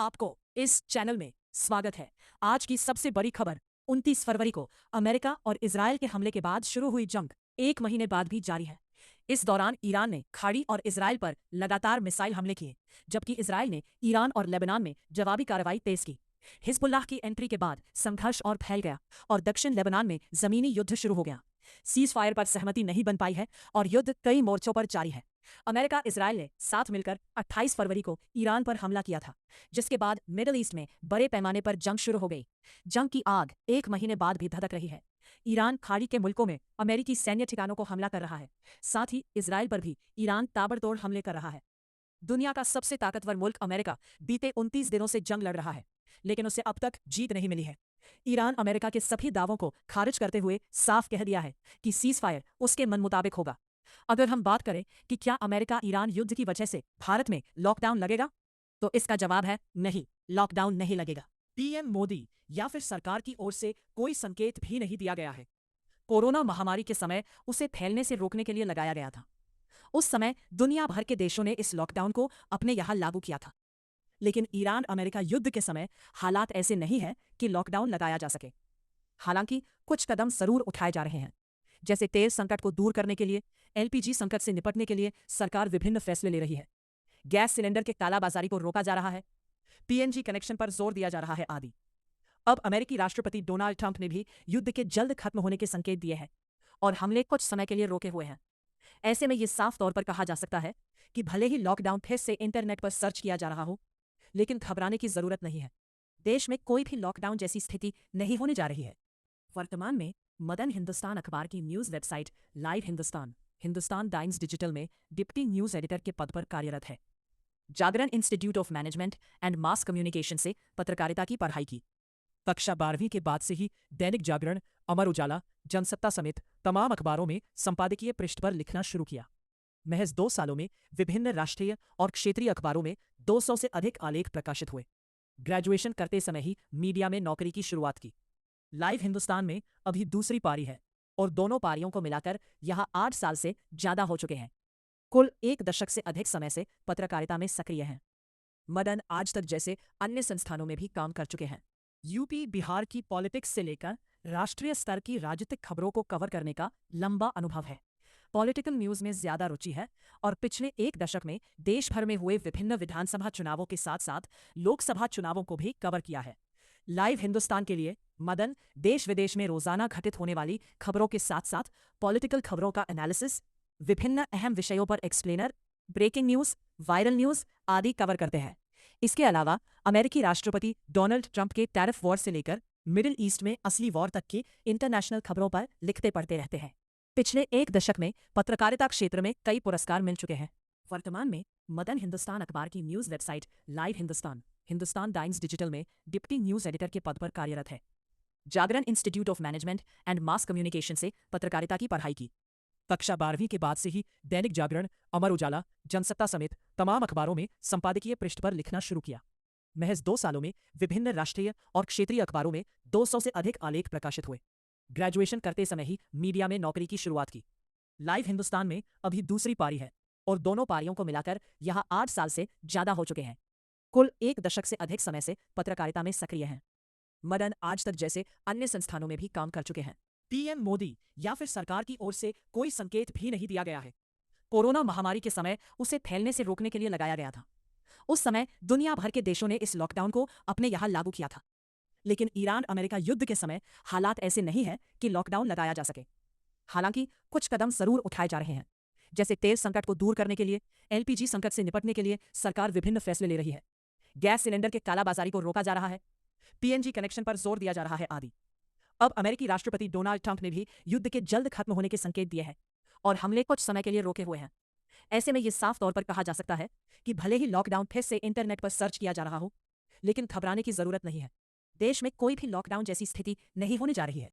आपको इस चैनल में स्वागत है। आज की सबसे बड़ी खबर 29 फरवरी को अमेरिका और इजरायल के हमले के बाद शुरू हुई जंग 1 महीने बाद भी जारी है। इस दौरान ईरान ने खाड़ी और इजरायल पर लगातार मिसाइल हमले किए, जबकि इजरायल ने ईरान और लेबनान में जवाबी कार्रवाई तेज की। हिजबुल्लाह की एंट्री के बाद संघर्ष और फैल गया और दक्षिण लेबनान में जमीनी युद्ध शुरू हो गया। सीज फायर पर सहमति नहीं बन पाई है और युद्ध कई मोर्चों पर जारी है। अमेरिका इजरायल ने साथ मिलकर 28 फरवरी को ईरान पर हमला किया था, जिसके बाद मिडिल ईस्ट में बड़े पैमाने पर जंग शुरू हो गई। जंग की आग 1 महीने बाद भी धधक रही है। ईरान खाड़ी के मुल्कों में अमेरिकी सैन्य ठिकानों को हमला कर रहा है, साथ ही इजरायल पर भी ईरान ताबड़तोड़ हमले कर रहा है। दुनिया का सबसे ताकतवर मुल्क अमेरिका बीते 29 दिनों से जंग लड़ रहा है, लेकिन उसे अब तक जीत नहीं मिली है। ईरान अमेरिका के सभी दावों को खारिज करते हुए साफ कह दिया है कि सीज फायर उसके मन मुताबिक होगा। अगर हम बात करें कि क्या अमेरिका ईरान युद्ध की वजह से भारत में लॉकडाउन लगेगा, तो इसका जवाब है नहीं, लॉकडाउन नहीं लगेगा। पीएम मोदी या फिर सरकार की ओर से कोई संकेत भी नहीं दिया गया है। कोरोना महामारी के समय उसे फैलने से रोकने के लिए लगाया गया था। उस समय दुनिया भर के देशों ने इस लॉकडाउन को अपने यहां लागू किया था, लेकिन ईरान अमेरिका युद्ध के समय हालात ऐसे नहीं है कि लॉकडाउन लगाया जा सके। हालांकि कुछ कदम जरूर उठाए जा रहे हैं, जैसे तेल संकट को दूर करने के लिए, एलपीजी संकट से निपटने के लिए सरकार विभिन्न फैसले ले रही है। गैस सिलेंडर के कालाबाजारी को रोका जा रहा है, पीएनजी कनेक्शन पर जोर दिया जा रहा है आदि। अब अमेरिकी राष्ट्रपति डोनाल्ड ट्रंप ने भी युद्ध के जल्द खत्म होने के संकेत दिए हैं और हमले कुछ समय के लिए रोके हुए हैं। ऐसे में यह साफ तौर पर कहा जा सकता है कि भले ही लॉकडाउन फिर से इंटरनेट पर सर्च किया जा रहा हो, लेकिन घबराने की जरूरत नहीं है। देश में कोई भी लॉकडाउन जैसी स्थिति नहीं होने जा रही है। वर्तमान में मदन हिंदुस्तान अखबार की news website live Hindustan Times digital में डिप्टी न्यूज एडिटर के पद पर कार्यरत है। Jagran institute of management and mass communication से पत्रकारिता की पढ़ाई की। कक्षा 12वीं के बाद से ही दैनिक जागरण, अमर उजाला, जनसत्ता समेत तमाम अखबारों में संपादकीय पृष्ठ पर लिखना शुरू किया। महज 2 सालों में विभिन्न राष्ट्रीय और क्षेत्रीय अखबारों में 200 से अधिक आलेख प्रकाशित हुए। ग्रेजुएशन करते समय ही मीडिया में नौकरी की शुरुआत की। लाइव हिंदुस्तान में अभी दूसरी पारी है और दोनों पारियों को मिलाकर यहां 8 साल से ज्यादा हो चुके हैं। कुल 1 दशक से अधिक समय से पत्रकारिता में सक्रिय हैं। मदन आज तक जैसे अन्य संस्थानों में भी काम कर चुके हैं। यूपी बिहार की पॉलिटिक्स से लेकर राष्ट्रीय स्तर की राजनीतिक खबरों को कवर करने का लंबा अनुभव है। पॉलिटिकल न्यूज में ज्यादा रुचि है और पिछले 1 दशक में देश भर में हुए विभिन्न विधानसभा चुनावों के साथ साथ लोकसभा चुनावों को भी कवर किया है। लाइव हिंदुस्तान के लिए मदन देश विदेश में रोजाना घटित होने वाली खबरों के साथ साथ पॉलिटिकल खबरों का एनालिसिस, विभिन्न अहम विषयों पर explainer, breaking news, viral news आदि कवर करते हैं। इसके अलावा अमेरिकी राष्ट्रपति डोनाल्ड ट्रंप के टैरिफ वॉर से लेकर मिडिल ईस्ट में असली वॉर तक की इंटरनेशनल खबरों पर लिखते पढ़ते रहते हैं। पिछले 1 दशक में पत्रकारिता क्षेत्र में कई पुरस्कार मिल चुके हैं। वर्तमान में मदन हिंदुस्तान अखबार की news website live Hindustan Times digital में डिप्टी न्यूज एडिटर के पद पर कार्यरत है। Jagran institute of management and mass communication से पत्रकारिता की पढ़ाई की। कक्षा 12वीं के बाद से ही दैनिक जागरण, अमर उजाला, जनसत्ता समेत तमाम अखबारों में संपादकीय पृष्ठ पर लिखना शुरू किया। महज 2 सालों में विभिन्न राष्ट्रीय और क्षेत्रीय अखबारों में 200 से अधिक आलेख प्रकाशित हुए। ग्रेजुएशन करते समय ही मीडिया में नौकरी की शुरुआत की। लाइव हिंदुस्तान में अभी दूसरी पारी है और दोनों पारियों को मिलाकर यहां 8 साल से ज्यादा हो चुके हैं। कुल 1 दशक से अधिक समय से पत्रकारिता में सक्रिय हैं। मदन आज तक जैसे अन्य संस्थानों में भी काम कर चुके हैं। पीएम मोदी या फिर सरकार की ओर से कोई संकेत भी नहीं दिया गया है। कोरोना महामारी के समय उसे फैलने से रोकने के लिए लगाया गया था। उस समय दुनिया भर के देशों ने इस लॉकडाउन को अपने यहां लागू किया था, लेकिन ईरान अमेरिका युद्ध के समय हालात ऐसे नहीं है कि लॉकडाउन लगाया जा सके। हालांकि कुछ कदम जरूर उठाए जा रहे हैं, जैसे तेल संकट को दूर करने के लिए, एलपीजी संकट से निपटने के लिए सरकार विभिन्न फैसले ले रही है। गैस सिलेंडर के कालाबाजारी को रोका जा रहा है, पीएनजी कनेक्शन पर जोर दिया जा रहा है आदि। अब अमेरिकी राष्ट्रपति डोनाल्ड ट्रंप ने भी युद्ध के जल्द खत्म होने के संकेत दिए हैं और हमले कुछ समय के लिए रोके हुए हैं। ऐसे में यह साफ तौर पर कहा जा सकता है कि भले ही लॉकडाउन फिर से इंटरनेट पर सर्च किया जा रहा हो, लेकिन घबराने की जरूरत नहीं है। देश में कोई भी लॉकडाउन जैसी स्थिति नहीं होने जा रही है।